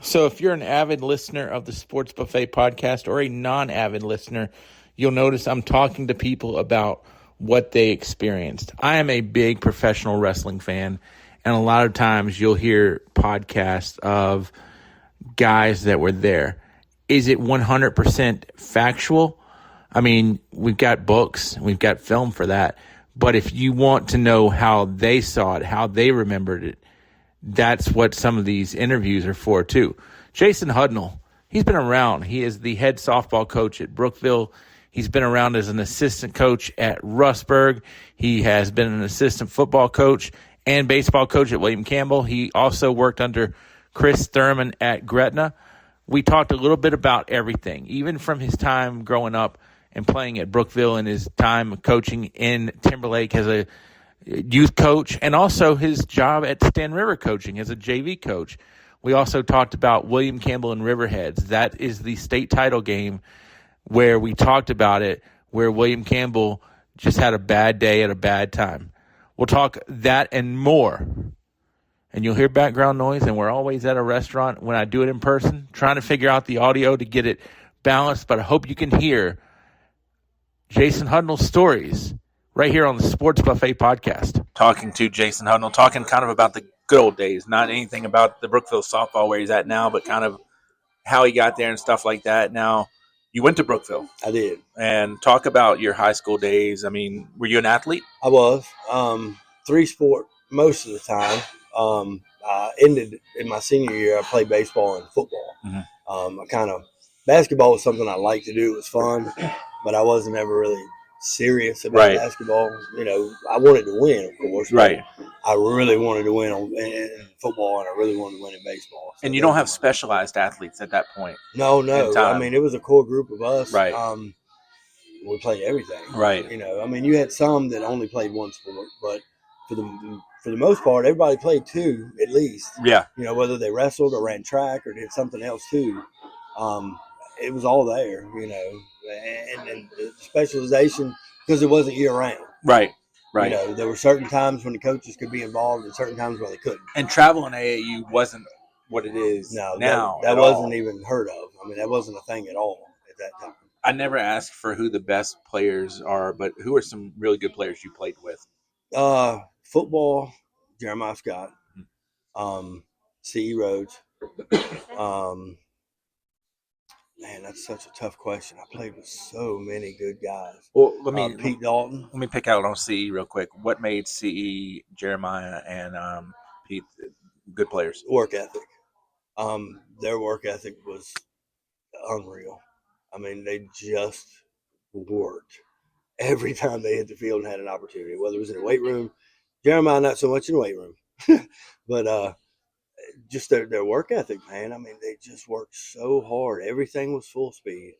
So if you're an avid listener of the Sports Buffet podcast or a non-avid listener, you'll notice I'm talking to people about what they experienced. I am a big professional wrestling fan, and a lot of times you'll hear podcasts of guys that were there. Is it 100% factual? I mean, we've got books, we've got film for that. But if you want to know how they saw it, how they remembered it, that's what some of these interviews are for too. Jason Hudnall, he's been around. He is the head softball coach at Brookville. He's been around as an assistant coach at Rustburg. He has been an assistant football coach and baseball coach at William Campbell. He also worked under Chris Thurman at Gretna. We talked a little bit about everything, even from his time growing up and playing at Brookville and his time coaching in Timberlake as a youth coach, and also his job at Stan River coaching as a JV coach. We also talked about William Campbell and Riverheads. That is the state title game where we talked about it, where William Campbell just had a bad day at a bad time. We'll talk that and more. And you'll hear background noise, and we're always at a restaurant when I do it in person, trying to figure out the audio to get it balanced, but I hope you can hear Jason Hudnall's stories right here on the Sports Buffet podcast. Talking to Jason Hudnall, talking kind of about the good old days, not anything about the Brookville softball where he's at now, but kind of how he got there and stuff like that. Now, you went to Brookville. I did. And talk about your high school days. I mean, were you an athlete? I was. Three-sport most of the time. I ended in my senior year, I played baseball and football. Mm-hmm. Basketball was something I liked to do. It was fun, but I wasn't ever really serious about basketball. You know, I wanted to win, of course. Right. I really wanted to win in football, and I really wanted to win in baseball. So and you don't have specialized athletes at that point. No. I mean, it was a core group of us. Right. We played everything. Right. You know, I mean, you had some that only played one sport, but for the most part, everybody played two at least. Yeah. You know, whether they wrestled or ran track or did something else too. It was all there, you know, and the specialization, because it wasn't year round. Right. You know, there were certain times when the coaches could be involved and certain times when they couldn't. And travel in AAU wasn't what it is now. That wasn't even heard of. I mean, that wasn't a thing at all at that time. I never asked for who the best players are, but who are some really good players you played with? Football, Jeremiah Scott, C.E. Rhodes. Man, that's such a tough question. I played with so many good guys. Well, Pete Dalton. Let me pick out on CE real quick. What made CE, Jeremiah, and Pete good players? Work ethic. Their work ethic was unreal. I mean, they just worked every time they hit the field and had an opportunity, whether it was in a weight room. Jeremiah, not so much in the weight room, but just their work ethic, man. I mean, they just worked so hard. Everything was full speed.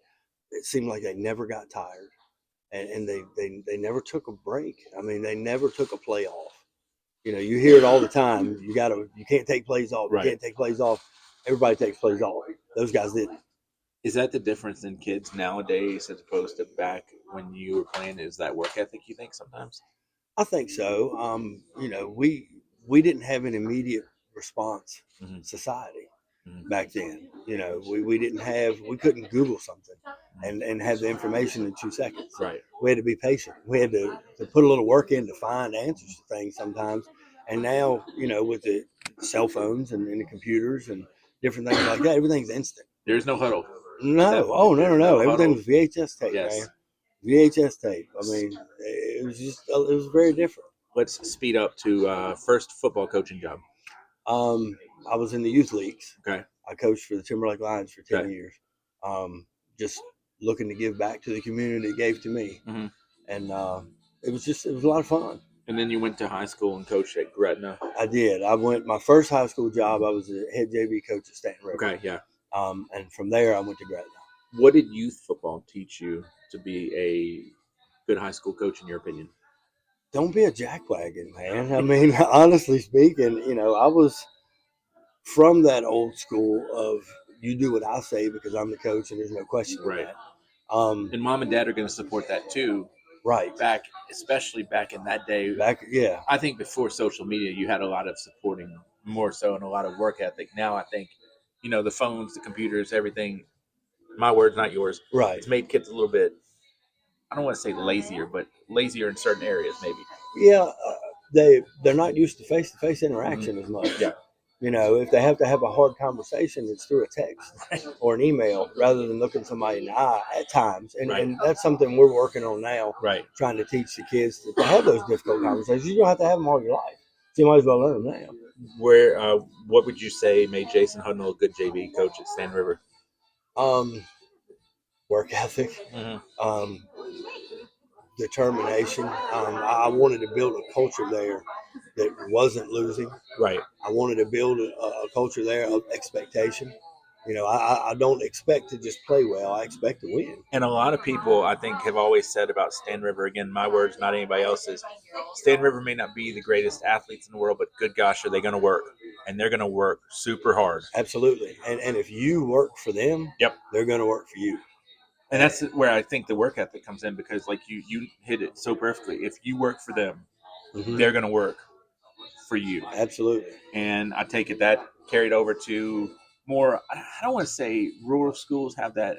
It seemed like they never got tired, and they never took a break. I mean, they never took a play off. You know, you hear it all the time. You can't take plays off. Right. You can't take plays off. Everybody takes plays off. Those guys didn't. Is that the difference in kids nowadays as opposed to back when you were playing? Is that work ethic, you think, sometimes? I think so. You know, we didn't have an immediate response society back then. You know, we couldn't Google something and have the information in 2 seconds. Right. We had to be patient. We had to put a little work in to find answers to things sometimes. And now, you know, with the cell phones and the computers and different things like that, everything's instant. There's no huddle. No. Oh, no. Everything was VHS tape, yes. Man. VHS tape. I mean, it was very different. Let's speed up to first football coaching job. I was in the youth leagues. Okay. I coached for the Timberlake Lions for 10 years. Just looking to give back to the community it gave to me. Mm-hmm. And it was a lot of fun. And then you went to high school and coached at Gretna. I did. My first high school job, I was a head JV coach at Stanton River. Okay, yeah. And from there, I went to Gretna. What did youth football teach you to be a good high school coach, in your opinion? Don't be a jackwagon, man. I mean, honestly speaking, you know, I was from that old school of you do what I say because I'm the coach and there's no question right. about that. And mom and dad are going to support that too. Right. Especially back in that day. Yeah. I think before social media, you had a lot of supporting more so and a lot of work ethic. Now I think the phones, the computers, everything. My words, not yours. Right. It's made kids a little bit. I don't want to say lazier, but lazier in certain areas, maybe. Yeah, they're not used to face interaction as much. Yeah. If they have to have a hard conversation, it's through a text or an email rather than looking somebody in the eye at times. And that's something we're working on now, Right. trying to teach the kids to have those difficult conversations. You don't have to have them all your life. So you might as well learn them now. What would you say made Jason Hudnall a good JV coach at Sand River? Work ethic, Mm-hmm. Determination. I wanted to build a culture there that wasn't losing. Right. I wanted to build a culture there of expectation. I don't expect to just play well. I expect to win. And a lot of people, I think, have always said about Stan River, again, my words, not anybody else's, Stan River may not be the greatest athletes in the world, but good gosh, are they going to work? And they're going to work super hard. Absolutely. And if you work for them, yep, they're going to work for you. And that's where I think the work ethic comes in, because like you hit it so perfectly. If you work for them, mm-hmm. they're going to work for you. Absolutely. And I take it that carried over to more, I don't want to say rural schools have that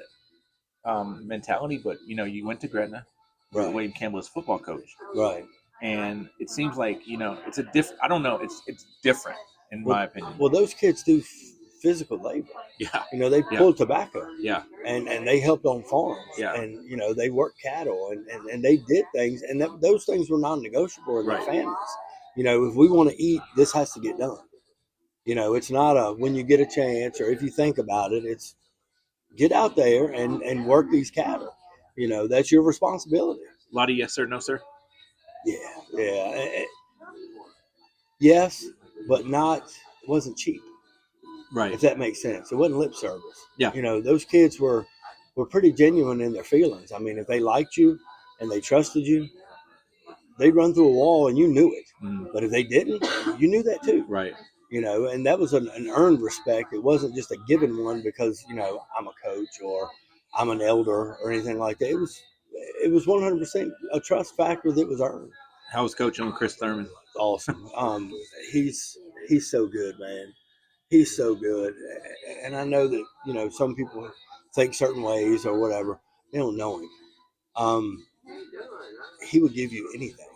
mentality, but you went to Gretna. Right. William Campbell is football coach. Right. And it seems like, it's a different, I don't know, it's different in my opinion. Well, those kids do physical labor. Yeah. They pulled tobacco. Yeah. And they helped on farms. Yeah. And, they worked cattle and they did things. And those things were non-negotiable in their families. If we want to eat, this has to get done. It's not a when you get a chance, or if you think about it, it's get out there and work these cattle. That's your responsibility. A lot of yes sir, no sir. Yeah. Yes, but not. It wasn't cheap. Right. If that makes sense. It wasn't lip service. Yeah. Those kids were pretty genuine in their feelings. I mean, if they liked you and they trusted you, they'd run through a wall and you knew it. But if they didn't, you knew that too. Right. And that was an earned respect. It wasn't just a given one because, I'm a coach or I'm an elder or anything like that. It was 100% a trust factor that was earned. How was coaching with Chris Thurman? Awesome. He's so good, man. He's so good. And I know that, some people think certain ways or whatever. They don't know him. He would give you anything.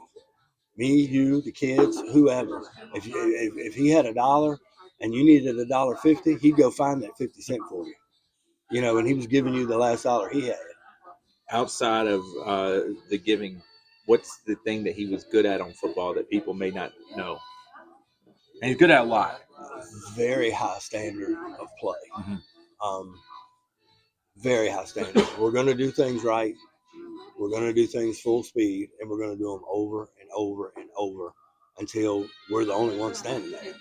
Me, you, the kids, whoever. If he had $1 and you needed $1.50, he'd go find that 50 cent for you. And he was giving you the last dollar he had. Outside of the giving, what's the thing that he was good at on football that people may not know? And he's good at a lot. Very high standard of play. Mm-hmm. Very high standard. We're going to do things right. We're going to do things full speed, and we're going to do them over and over and over until we're the only ones standing there.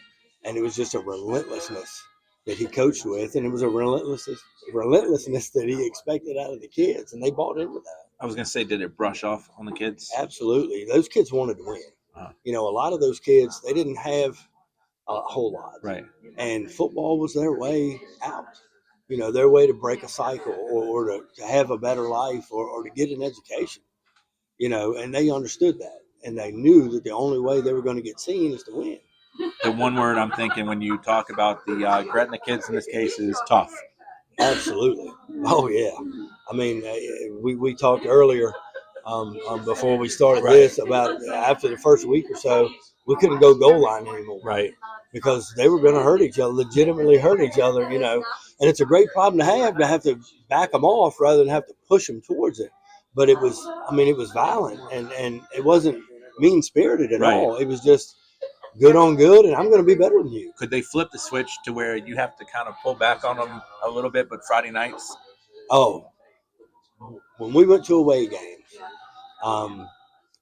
And it was just a relentlessness that he coached with, and it was a relentlessness that he expected out of the kids, and they bought into that. I was going to say, did it brush off on the kids? Absolutely. Those kids wanted to win. Uh-huh. A lot of those kids, they didn't have a whole lot. Right. And football was their way out. Their way to break a cycle or to have a better life or to get an education. And they understood that. And they knew that the only way they were going to get seen is to win. The one word I'm thinking when you talk about the Gretna kids in this case is tough. Absolutely. Oh, yeah. I mean, we talked earlier before we started this about after the first week or so, we couldn't go goal line anymore. Right. Because they were going to hurt each other, legitimately hurt each other, And it's a great problem to have to back them off rather than have to push them towards it. But it was violent and it wasn't mean-spirited at all. It was just good on good, and I'm going to be better than you. Could they flip the switch to where you have to kind of pull back on them a little bit, but Friday nights? Oh, when we went to away games,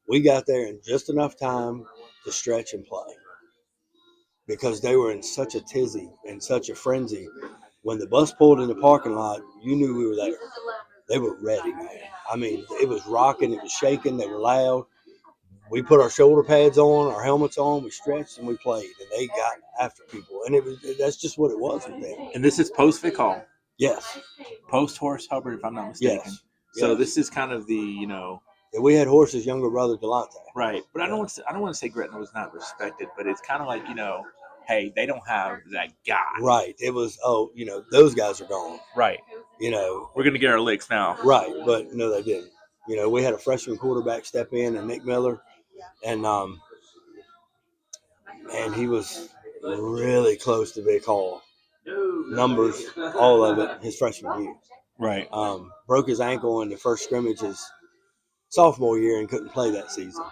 we got there in just enough time to stretch and play. Because they were in such a tizzy and such a frenzy. When the bus pulled in the parking lot, you knew we were there. They were ready, man. I mean, it was rocking, it was shaking, they were loud. We put our shoulder pads on, our helmets on, we stretched, and we played. And they got after people. And that's just what it was with them. And this is post-Vic Hall? Yes. Post-Horace Hubbard, if I'm not mistaken. Yes. So this is kind of the, Yeah, we had Horace's younger brother, Delonte. Right. But I don't want to say Gretna was not respected, but it's kind of like, hey, they don't have that guy. Right. It was, those guys are gone. Right. We're going to get our licks now. Right. But no, they didn't. We had a freshman quarterback step in, and Nick Miller, and he was really close to Vic Hall. Numbers, all of it, his freshman year. Right. Broke his ankle in the first scrimmage his sophomore year and couldn't play that season.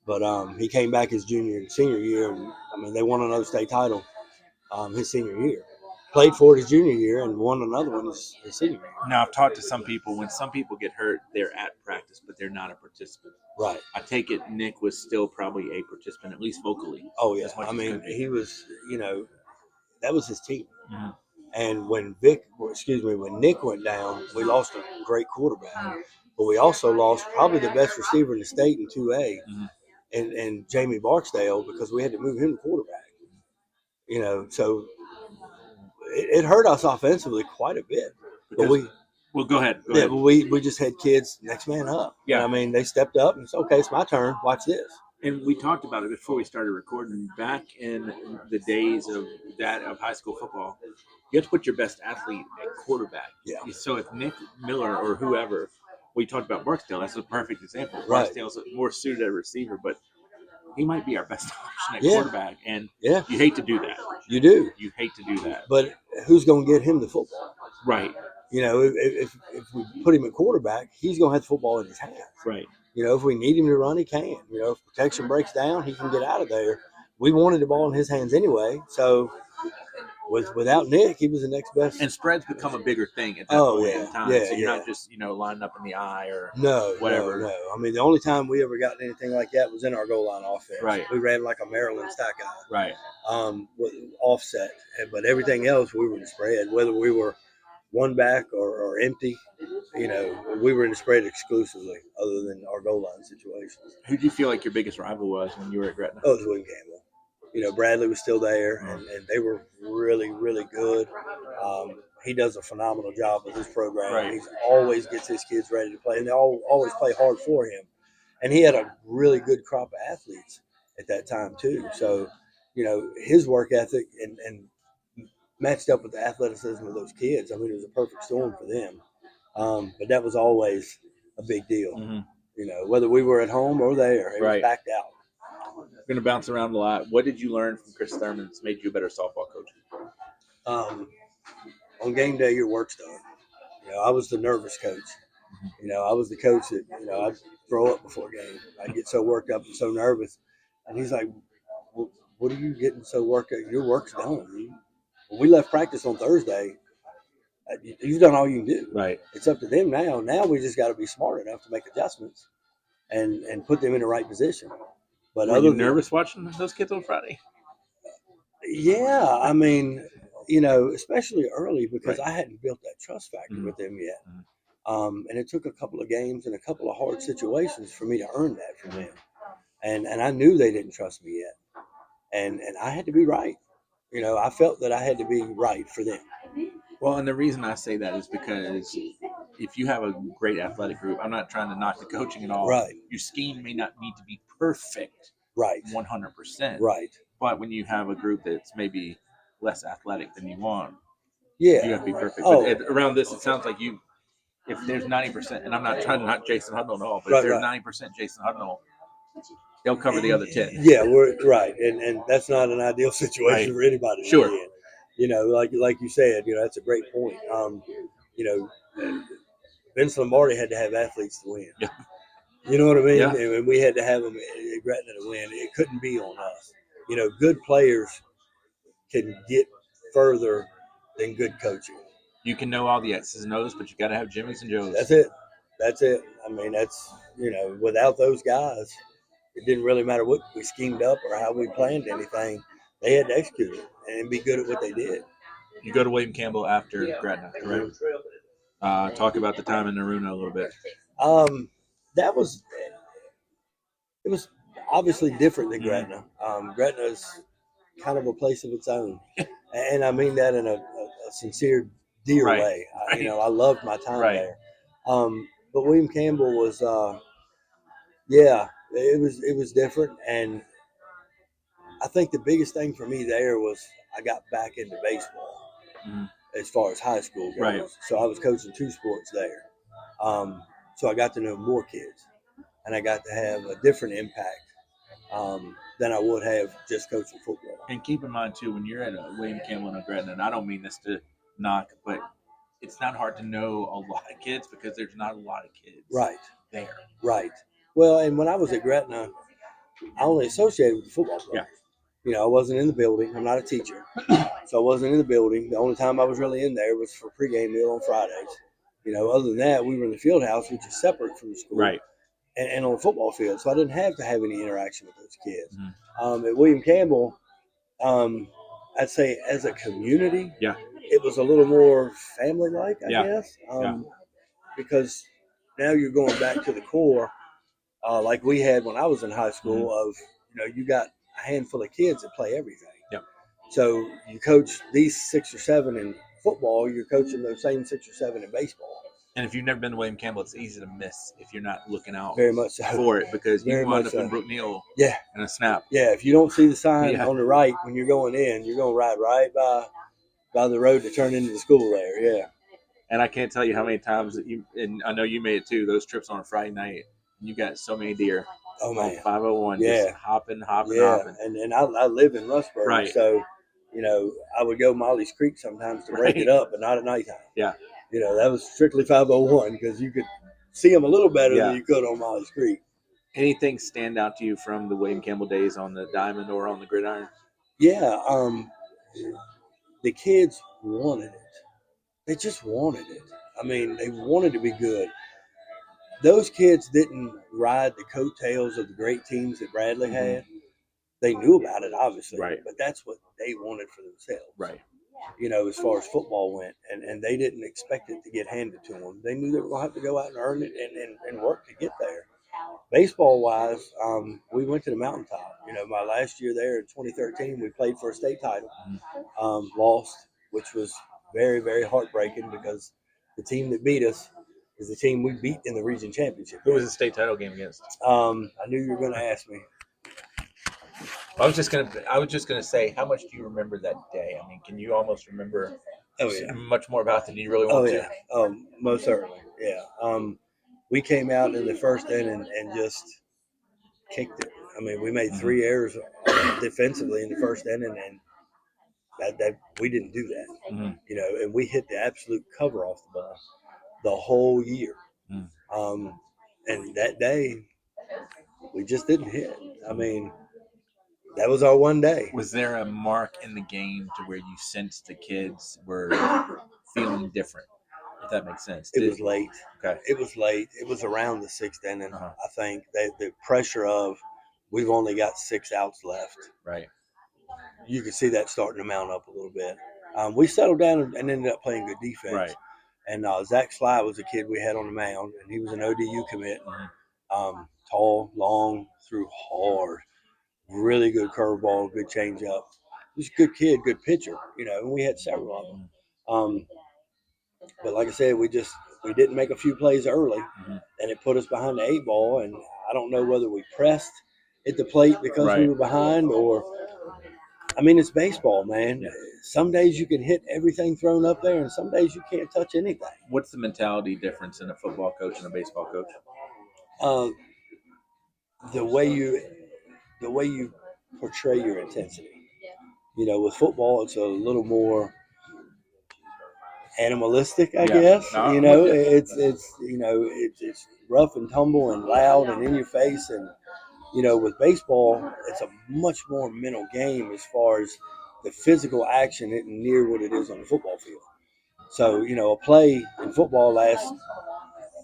But he came back his junior and senior year, and they won another state title his senior year. Played for it his junior year and won another one his senior year. Now, I've talked to some people. When some people get hurt, they're at practice, but they're not a participant. Right. I take it Nick was still probably a participant, at least vocally. Oh, yeah. I mean, he was, that was his team. Mm-hmm. And when Nick went down, we lost a great quarterback. Mm-hmm. But we also lost probably the best receiver in the state in 2A, mm-hmm. and Jamie Barksdale, because we had to move him to quarterback. So it hurt us offensively quite a bit. Because, but go ahead. But we just had kids next man up. Yeah. I mean, they stepped up and said, okay, it's my turn. Watch this. And we talked about it before we started recording. Back in the days of high school football, you have to put your best athlete at quarterback. Yeah. So if Nick Miller or whoever, we talked about Barksdale, that's a perfect example. Right. Barksdale's more suited at receiver, but he might be our best option at quarterback. And you hate to do that. You do. You hate to do that. But who's going to get him the football? Right. If we put him at quarterback, he's going to have the football in his hands. Right. If we need him to run, he can. If protection breaks down, he can get out of there. We wanted the ball in his hands anyway. So without Nick, he was the next best. And spreads become a bigger thing at that point in time. Yeah, so you're not just, lining up in the eye or whatever. No. I mean, the only time we ever got anything like that was in our goal line offense. Right. We ran like a Maryland stack guy. Right. With offset. But everything else, we were in the spread, whether we were one back or empty. We were in the spread exclusively, other than our goal line situations. Who do you feel like your biggest rival was when you were at Gretna? Oh, it was William Campbell. Bradley was still there, and they were really, really good. He does a phenomenal job with his program. Right. He always gets his kids ready to play, and they always play hard for him. And he had a really good crop of athletes at that time, too. So, his work ethic and matched up with the athleticism of those kids. I mean, it was a perfect storm for them. But that was always a big deal. Mm-hmm. Whether we were at home or there, it was backed out. We're going to bounce around a lot. What did you learn from Chris Thurman that's made you a better softball coach? On game day, your work's done. I was the nervous coach. I was the coach that, I'd throw up before game. I'd get so worked up and so nervous. And he's like, well, what are you getting so worked up? Your work's done. When we left practice on Thursday, you've done all you can do. Right. It's up to them now. Now we just got to be smart enough to make adjustments and put them in the right position. But were you nervous watching those kids on Friday? Yeah, I mean, especially early because I hadn't built that trust factor with them yet. And it took a couple of games and a couple of hard situations for me to earn that from them. And I knew they didn't trust me yet. And I had to be right. I felt that I had to be right for them. Well, and the reason I say that is because if you have a great athletic group, I'm not trying to knock the coaching at all. Right. Your scheme may not need to be perfect. Right. 100%. Right. But when you have a group that's maybe less athletic than you want, you have to be perfect. But around this, it sounds like if there's 90%, and I'm not trying to knock Jason Hudnall at all, but if there's 90% Jason Hudnall, they'll cover the other 10. Yeah, we're right. And that's not an ideal situation for anybody to be in. Like you said, that's a great point. Vince Lombardi had to have athletes to win. Yeah. You know what I mean? Yeah. And we had to have them at Gretna to win. It couldn't be on us. Good players can get further than good coaching. You can know all the X's and O's, but you got to have Jimmys and Joes. That's it. I mean, that's, without those guys, it didn't really matter what we schemed up or how we planned anything. They had to execute it and be good at what they did. You go to William Campbell after Gretna, correct? Talk about the time in Naruna a little bit. It was obviously different than Gretna. Gretna is kind of a place of its own. And I mean that in a sincere, dear way. I loved my time there. But William Campbell was, it was different. And I think the biggest thing for me there was I got back into baseball as far as high school goes. Right. So I was coaching 2 sports there. So I got to know more kids, and I got to have a different impact than I would have just coaching football. And keep in mind, too, when you're at a William Campbell and a Gretna, and I don't mean this to knock, but it's not hard to know a lot of kids because there's not a lot of kids there. Right. Well, and when I was at Gretna, I only associated with the football players. Yeah. I wasn't in the building. I'm not a teacher. So I wasn't in the building. The only time I was really in there was for pregame meal on Fridays. Other than that, we were in the field house, which is separate from the school. Right. And on the football field. So I didn't have to have any interaction with those kids. Mm-hmm. At William Campbell, I'd say as a community, it was a little more family-like, I guess. Because now you're going back to the core, like we had when I was in high school of, you got a handful of kids that play everything. Yep. So you coach these 6 or 7 in football, you're coaching those same 6 or 7 in baseball. And if you've never been to William Campbell, it's easy to miss if you're not looking out very much so. for it because you Very wind much up in so. Brookville in a snap. Yeah, if you don't see the sign on the right when you're going in, you're going to ride right by the road to turn into the school there. Yeah. And I can't tell you how many times and I know you made it too, those trips on a Friday night, and you got so many deer. Oh, man. 501, just hopping. And I live in Rustburg, right. So, I would go Molly's Creek sometimes to break it up, but not at nighttime. Yeah. That was strictly 501 because you could see them a little better than you could on Molly's Creek. Anything stand out to you from the William Campbell days on the diamond or on the gridiron? Yeah. The kids wanted it. They just wanted it. I mean, they wanted to be good. Those kids didn't ride the coattails of the great teams that Bradley had. They knew about it, obviously, but that's what they wanted for themselves. Right. As far as football went, and they didn't expect it to get handed to them. They knew they were going to have to go out and earn it and work to get there. Baseball-wise, we went to the mountaintop. My last year there in 2013, we played for a state title, lost, which was very, very heartbreaking because the team that beat us is the team we beat in the region championship. Who was the state title game against? I knew you were going to ask me. I was just gonna say, how much do you remember that day? I mean, can you almost remember much more about than you really want to? Most certainly. Yeah. We came out in the first inning and just kicked it. I mean, we made 3 errors defensively in the first inning, and that we didn't do that. And we hit the absolute cover off the ball the whole year. And that day, we just didn't hit. I mean, that was our one day. Was there a mark in the game to where you sensed the kids were feeling different, if that makes sense? It was late. Okay. It was late. It was around the 6th inning, I think. The pressure of we've only got 6 outs left. Right. You could see that starting to mount up a little bit. We settled down and ended up playing good defense. Right. And Zach Sly was a kid we had on the mound, and he was an ODU commit. Tall, long, threw hard. Really good curveball, good changeup. He's a good kid, good pitcher, and we had several of them. But like I said, we didn't make a few plays early, and it put us behind the 8 ball. And I don't know whether we pressed at the plate because we were behind, or I mean, it's baseball, man. Yeah. Some days you can hit everything thrown up there, and some days you can't touch anything. What's the mentality difference in a football coach and a baseball coach? The way you portray your intensity. With football, it's a little more animalistic, I guess. No, it's rough and tumble and loud and in your face, and with baseball, it's a much more mental game as far as the physical action isn't near what it is on the football field. So a play in football lasts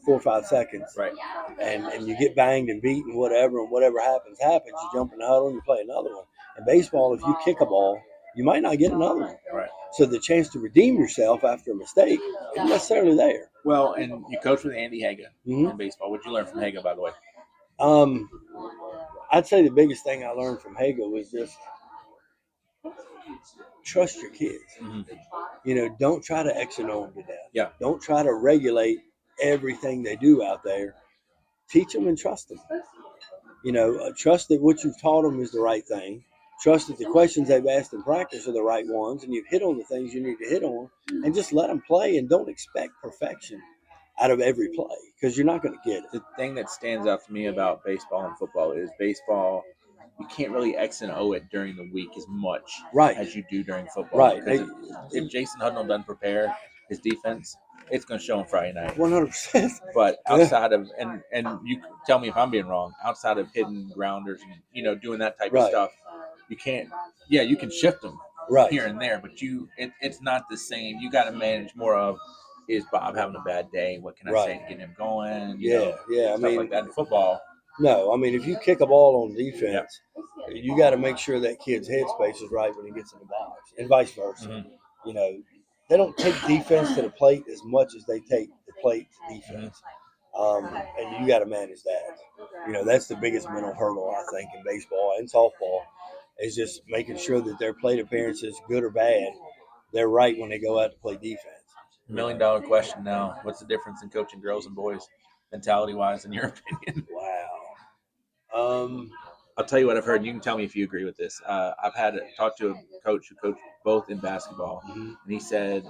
4 or 5 seconds, right? And you get banged and beat and whatever happens. You jump in the huddle and you play another one. In baseball, if you kick a ball, you might not get another one. Right. So the chance to redeem yourself after a mistake isn't necessarily there. Well, and you coach with Andy Haga in baseball. What did you learn from Haga, by the way? I'd say the biggest thing I learned from Haga was just trust your kids. Don't try to X and O them to death. Yeah. Don't try to regulate everything they do out there. Teach them and trust them. Trust that what you've taught them is the right thing. trust that the questions they've asked in practice are the right ones, and you've hit on the things you need to hit on, and just let them play and don't expect perfection out of every play because you're not going to get it. The thing that stands out to me about baseball and football is baseball, you can't really X and O it during the week as much Right. as you do during football. Right. Because if Jason Hudnall doesn't prepare his defense, it's going to show on Friday night. 100%. But outside of and you tell me if I'm being wrong, outside of hitting grounders and doing that type of stuff, you can't. Yeah, you can shift them here and there, but it's not the same. You got to manage more of. Is Bob having a bad day? What can I say to get him going? Yeah. Stuff like that in football. No, I mean, if you kick a ball on defense, you got to make sure that kid's headspace is right when he gets in the box, and vice versa. Mm-hmm. They don't take defense to the plate as much as they take the plate to defense, and you got to manage that. That's the biggest mental hurdle I think in baseball and softball is just making sure that their plate appearances, good or bad, they're right when they go out to play defense. $1 million question now. What's the difference in coaching girls and boys, mentality-wise, in your opinion? Wow. I'll tell you what I've heard. You can tell me if you agree with this. I've talked to a coach who coached both in basketball, and he said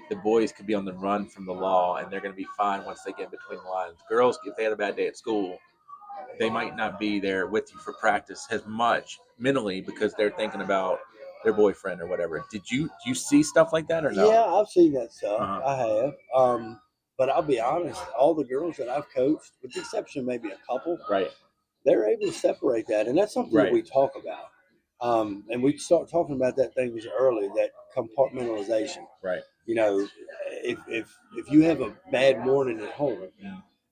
the boys could be on the run from the law, and they're going to be fine once they get between the lines. Girls, if they had a bad day at school, they might not be there with you for practice as much mentally because they're thinking about their boyfriend or whatever. Do you see stuff like that or no? Yeah, I've seen that stuff. I have. But I'll be honest, all the girls that I've coached, with the exception of maybe a couple, they're able to separate that, and that's something that we talk about. And we start talking about that thing early, that compartmentalization. Right. If you have a bad morning at home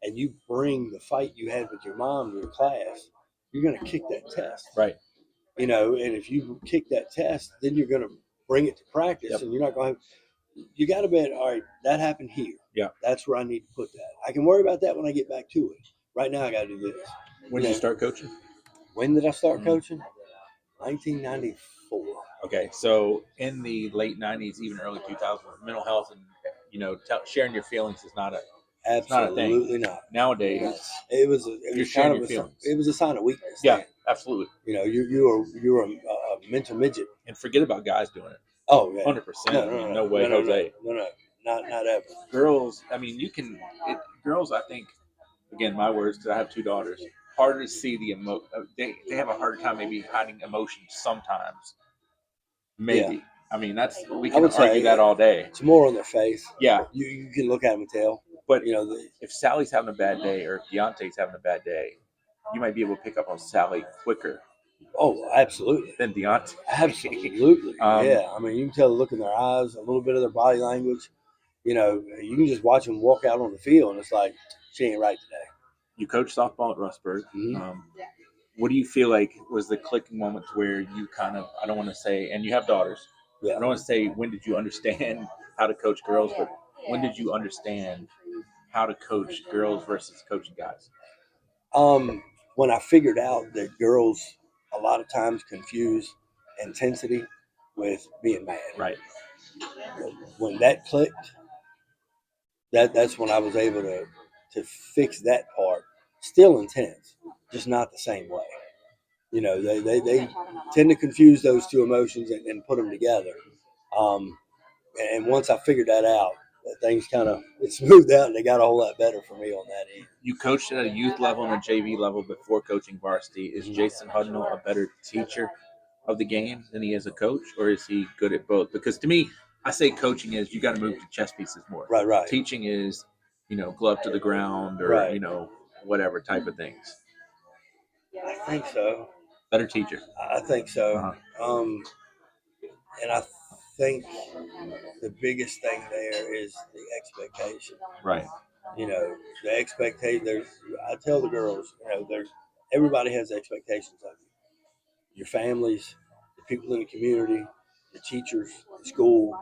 and you bring the fight you had with your mom to your class, you're going to kick that test. Right. And if you kick that test, then you're going to bring it to practice, and you're not going to. You got to be all right. That happened here. Yeah, that's where I need to put that. I can worry about that when I get back to it. Right now, I got to do this. When did you start coaching? When did I start coaching? 1994. Okay, so in the late 90s, even early 2000s, mental health and sharing your feelings is not a absolutely not. Nowadays, it was sharing your feelings. It was a sign of weakness. Yeah, then. Absolutely. You're a mental midget. And forget about guys doing it. Oh, yeah. 100%. No way, Jose. No, not ever. Girls, I mean, girls, I think, again, my words, because I have 2 daughters, harder to see the they have a harder time maybe hiding emotions sometimes. Maybe. Yeah. I mean, we can argue that all day. It's more on their face. Yeah. You can look at them and tell. But, if Sally's having a bad day or if Deontay's having a bad day, you might be able to pick up on Sally quicker. Oh, absolutely. Than Deontay. Absolutely. Yeah. I mean, you can tell the look in their eyes, a little bit of their body language. You can just watch them walk out on the field, and it's like, she ain't right today. You coach softball at Rustburg. Mm-hmm. What do you feel like was the clicking moment where you kind of, I don't want to say, and you have daughters. Yeah. I don't want to say when did you understand how to coach girls, but when did you understand how to coach girls versus coaching guys? When I figured out that girls a lot of times confuse intensity with being mad. Right. When that clicked, that's when I was able to fix that part. Still intense, just not the same way. They tend to confuse those two emotions and put them together. And once I figured that out, things it smoothed out, and they got a whole lot better for me on that end. You coached at a youth level and a JV level before coaching varsity. Is Jason Hudnall a better teacher of the game than he is a coach, or is he good at both? Because to me, I say coaching is you got to move the chess pieces more. Right. Teaching is, glove to the ground or, whatever type of things. I think so. Better teacher. I think so. Uh-huh. And I think the biggest thing there is the expectation. Right. The expectation. I tell the girls, everybody has expectations of you. Your families, the people in the community, the teachers, the school.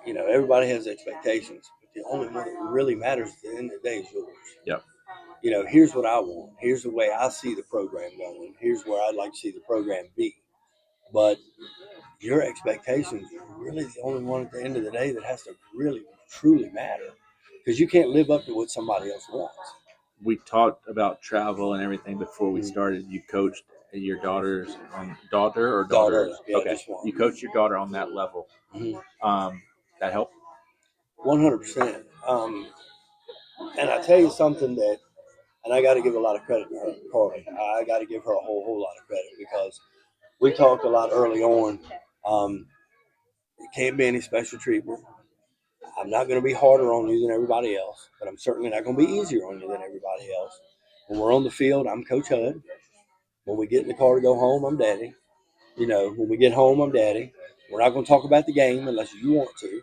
Everybody has expectations. But the only one that really matters at the end of the day is yours. Yep. Here's what I want. Here's the way I see the program going. Here's where I'd like to see the program be. But your expectations are really the only one at the end of the day that has to really, truly matter. Because you can't live up to what somebody else wants. We talked about travel and everything before we started. You coached your daughter or Daughter, daughters? yeah, Okay, just one. you coach your daughter on that level. That helped. 100%. And I tell you something that, and I got to give a lot of credit to her, Carly. I got to give her a whole lot of credit because we talked a lot early on. It can't be any special treatment. I'm not going to be harder on you than everybody else, but I'm certainly not going to be easier on you than everybody else. When we're on the field, I'm Coach Hud. When we get in the car to go home, I'm Daddy. When we get home, I'm Daddy. We're not going to talk about the game unless you want to.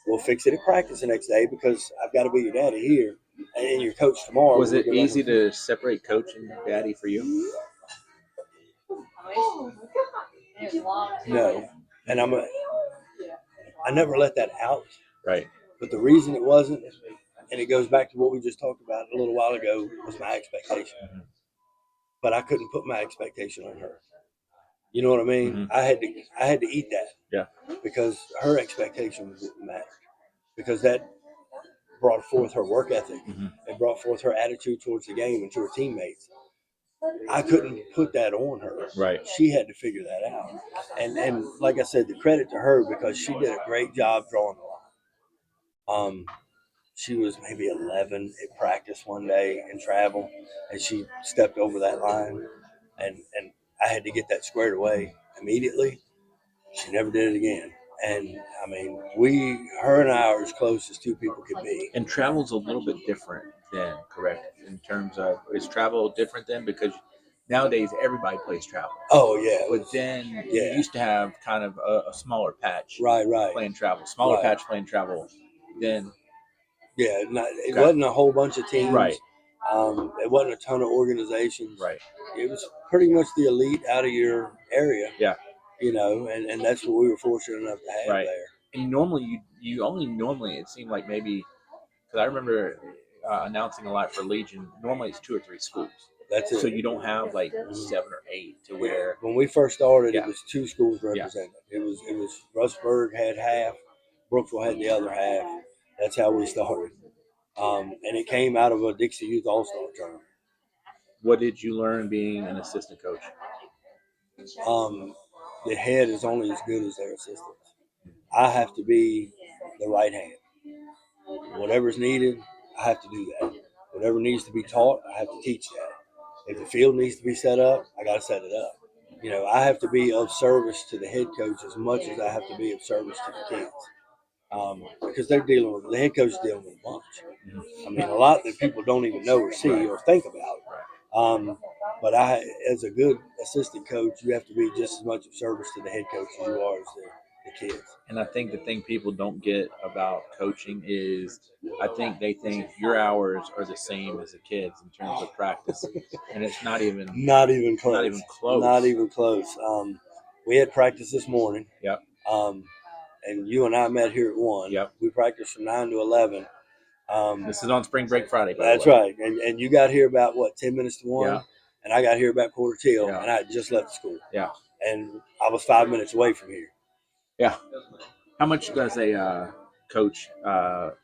We'll fix it at practice the next day because I've got to be your daddy here and your coach tomorrow. Was it easy to separate coach and daddy for you? No, and I never let that out. Right. But the reason it wasn't, and it goes back to what we just talked about a little while ago, was my expectation. But I couldn't put my expectation on her. You know what I mean? I had to eat that. Yeah. Because her expectations didn't matter. Because that brought forth her work ethic. It brought forth her attitude towards the game and to her teammates. I couldn't put that on her. Right. She had to figure that out. And like I said, the credit to her because she did a great job drawing the line. She was maybe 11 at practice one day in travel, and she stepped over that line, and I had to get that squared away immediately. She never did it again. And I mean, her and I are as close as two people could be. And travel's a little bit different then, correct? In terms of, is travel different then? Because nowadays everybody plays travel. Oh yeah. But then you used to have kind of a smaller patch. Right. Playing travel. Smaller patch playing travel. Then. Yeah, it wasn't a whole bunch of teams. Right. It wasn't a ton of organizations. Right. It was pretty much the elite out of your area. Yeah. And that's what we were fortunate enough to have there. And normally you only it seemed like maybe, because I remember announcing a lot for Legion. Normally it's 2 or 3 schools. That's it. So you don't have like 7 or 8 to where. When we first started, it was 2 schools represented. It was Russburg had half, Brookville had the other half. That's how we started. And it came out of a Dixie Youth All-Star tournament. What did you learn being an assistant coach? The head is only as good as their assistants. I have to be the right hand. Whatever's needed, I have to do that. Whatever needs to be taught, I have to teach that. If the field needs to be set up, I got to set it up. I have to be of service to the head coach as much as I have to be of service to the kids. Because they're dealing with, the head coach is dealing with a bunch. I mean, a lot that people don't even know or see or think about. But as a good assistant coach, you have to be just as much of service to the head coach as you are as the kids. And I think the thing people don't get about coaching is, I think they think your hours are the same as the kids in terms of practice, and it's not even close. Not even close. We had practice this morning. Yep. And you and I met here at 1. Yep. We practiced from 9 to 11. This is on Spring Break Friday. That's right. And you got here about 10 minutes to 1. Yeah. And I got here about 1:45, and I had just left school. Yeah. And I was 5 minutes away from here. Yeah. How much does a coach? Well,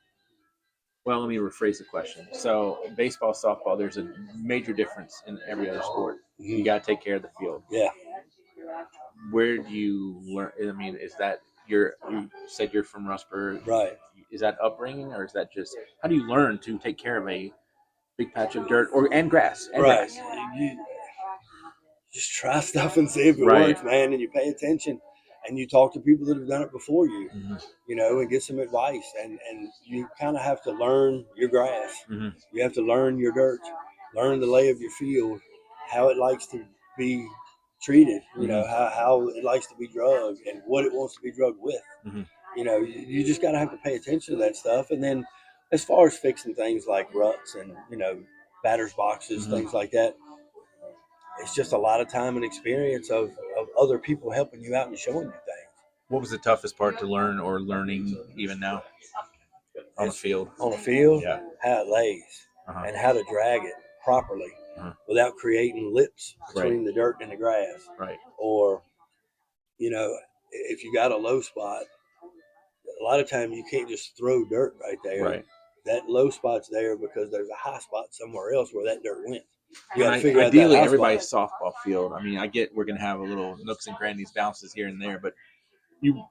let me rephrase the question. So, baseball, softball, there's a major difference in every other sport. You got to take care of the field. Yeah. Where do you learn? I mean, is that you said you're from Russburg, right? Is that upbringing, or is that just how do you learn to take care of a big patch of dirt and grass? Right. You just try stuff and see if it works, man, and you pay attention. And you talk to people that have done it before you, and get some advice. And you kind of have to learn your grass. You have to learn your dirt, learn the lay of your field, how it likes to be treated, how it likes to be drugged and what it wants to be drugged with. You just got to have to pay attention to that stuff. And then as far as fixing things like ruts and, batter's boxes, things like that, it's just a lot of time and experience of other people helping you out and showing you things. What was the toughest part to learn or learning even now on the field? On the field, yeah. How it lays and how to drag it properly without creating lips between the dirt and the grass. Right. Or, if you got a low spot, a lot of times you can't just throw dirt right there. Right. that low spot's there because there's a high spot somewhere else where that dirt went. You got to figure out that Ideally, high everybody's spot. softball field. I mean, I get we're going to have a little nooks and crannies bounces here and there, but you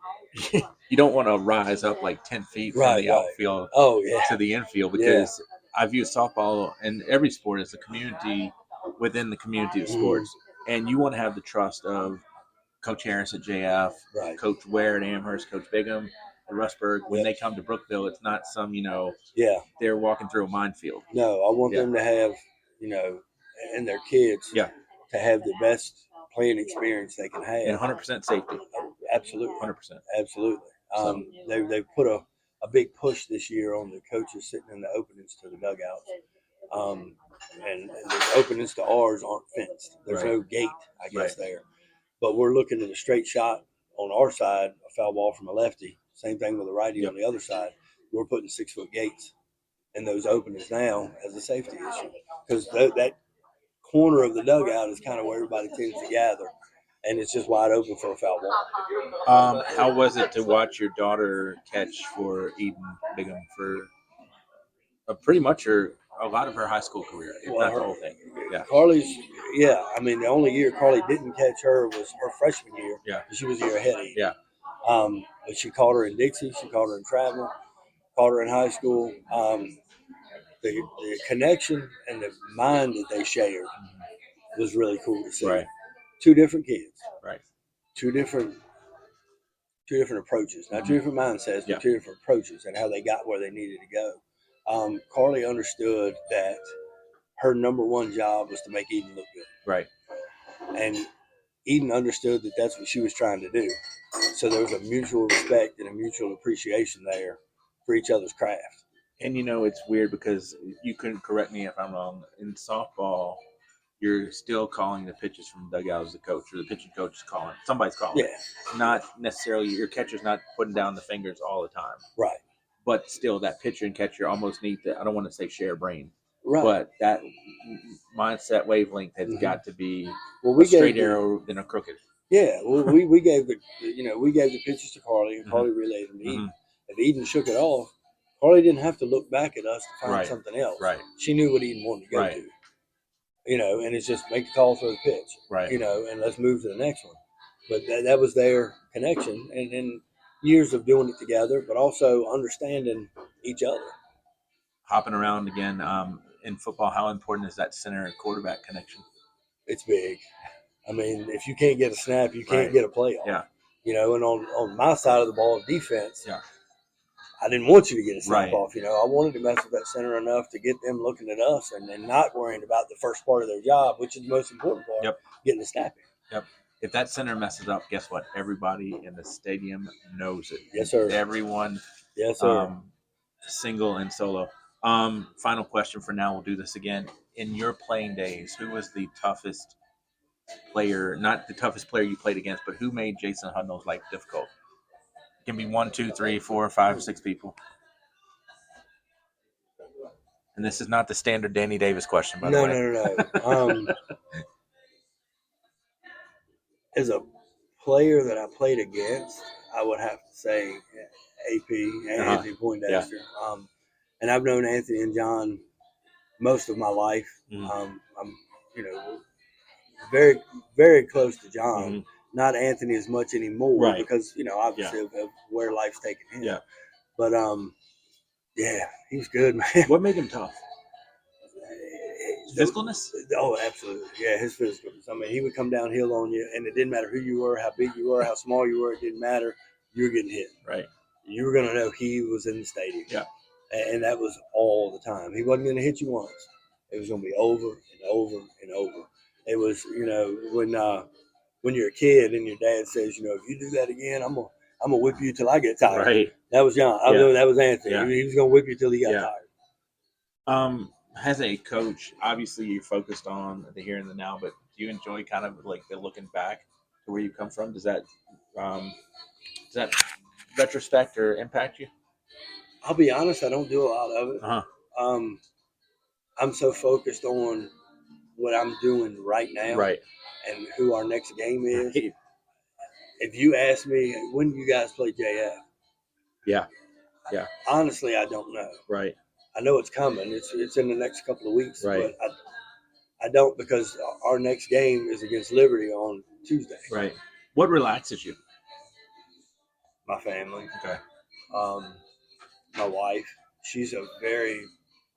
you don't want to rise up like 10 feet from the outfield to the infield because I view softball and every sport as a community within the community of sports. And you want to have the trust of Coach Harris at JF, Coach Ware at Amherst, Coach Bigham at Rustburg. When they come to Brookville, it's not some, they're walking through a minefield. No, I want them to have, and their kids to have the best playing experience they can have. And 100% safety. Absolutely. 100%. Absolutely. They've put a big push this year on the coaches sitting in the openings to the dugouts. And the openings to ours aren't fenced. There's no gate, I guess, there. But we're looking at a straight shot on our side, a foul ball from a lefty. Same thing with a righty on the other side. We're putting 6-foot gates in those openings now as a safety issue because that corner of the dugout is kind of where everybody tends to gather, and it's just wide open for a foul ball. How was it to watch your daughter catch for Eden Bigham for pretty much a lot of her high school career, if not the whole thing? Yeah, Carly's. I mean, the only year Carly didn't catch her was her freshman year. Yeah, she was a year ahead of Eden. Yeah. But she caught her in Dixie. She caught her in travel. Caught her in high school. The connection and the mind that they shared was really cool to see. Right. Two different kids. Right. Two different approaches, not two different mindsets, but two different approaches and how they got where they needed to go. Carly understood that her number one job was to make Eden look good. Right. And Eden understood that that's what she was trying to do. So there was a mutual respect and a mutual appreciation there for each other's craft. And it's weird because you couldn't correct me if I'm wrong. In softball, you're still calling the pitches from the dugout as the coach, or the pitching coach is calling. Somebody's calling. Yeah. Not necessarily your catcher's not putting down the fingers all the time. Right. But still, that pitcher and catcher almost need to, I don't want to say share brain. Right. But that mindset wavelength has got to be a straight arrow than a crooked. Yeah. Well, we gave the pitches to Carly, and Carly relayed them to Eden. If Eden shook it off, Carly didn't have to look back at us to find something else. Right. She knew what Eden wanted to go to. And it's just make the call, throw the pitch. Right. And let's move to the next one. But that was their connection, and years of doing it together, but also understanding each other. Hopping around again, in football, how important is that center and quarterback connection? It's big. I mean, if you can't get a snap, you can't get a playoff. Yeah. And on my side of the ball, defense, I didn't want you to get a snap off. I wanted to mess with that center enough to get them looking at us and not worrying about the first part of their job, which is the most important part, getting the snap in. Yep. If that center messes up, guess what? Everybody in the stadium knows it. Yes, sir. Everyone. Yes, sir. Single and solo. Final question for now. We'll do this again. In your playing days, who was the toughest player? Not the toughest player you played against, but who made Jason Hudnall's life difficult? It can be 1, 2, 3, 4, 5, 6 people. And this is not the standard Danny Davis question, by the way. No. As a player that I played against, I would have to say AP, Anthony Poindexter. Yeah. And I've known Anthony and John most of my life. I'm, very, very close to John. Not Anthony as much anymore because, obviously of where life's taken him. Yeah. But, he's good, man. What made him tough? Physicalness? Oh, absolutely. Yeah, his physicalness. I mean, he would come downhill on you, and it didn't matter who you were, how big you were, how small you were. It didn't matter. You were getting hit. Right. You were going to know he was in the stadium. Yeah. And that was all the time. He wasn't going to hit you once. It was going to be over and over and over. It was, when you're a kid and your dad says, if you do that again, I'm gonna whip you till I get tired. Right. That was John. I know that was Anthony. Yeah. He was gonna whip you till he got tired. As a coach, obviously you're focused on the here and the now, but do you enjoy kind of like the looking back to where you come from? Does that retrospect or impact you? I'll be honest, I don't do a lot of it. I'm so focused on what I'm doing right now, and who our next game is. Right. If you ask me, when do you guys play JF? Yeah. Honestly, I don't know. Right. I know it's coming. It's in the next couple of weeks, Right. but I don't, because our next game is against Liberty on Tuesday. Right. What relaxes you? My family, Okay. my wife. She's a very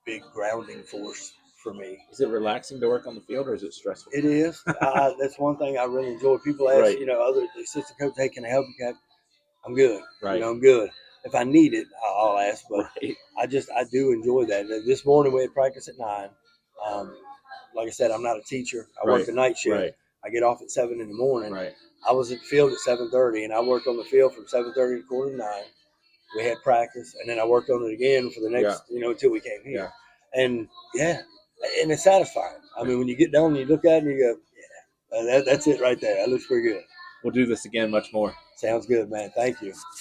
big grounding force for me. Is it relaxing to work on the field, or is it stressful? It is. That's one thing I really enjoy. People ask, Right. other assistant coach, hey, can I help you, Cap? I'm good. Right. I'm good. If I need it, I'll ask. But Right. I do enjoy that. And this morning we had practice at 9. Like I said, I'm not a teacher. I work the night shift. Right. I get off at 7 in the morning. Right. I was at the field at 7:30, and I worked on the field from 7:30 to 8:45. We had practice, and then I worked on it again for the next, until we came here. Yeah. And and it's satisfying. I mean, when you get done and you look at it and you go, that's it right there. That looks pretty good. We'll do this again much more. Sounds good, man. Thank you.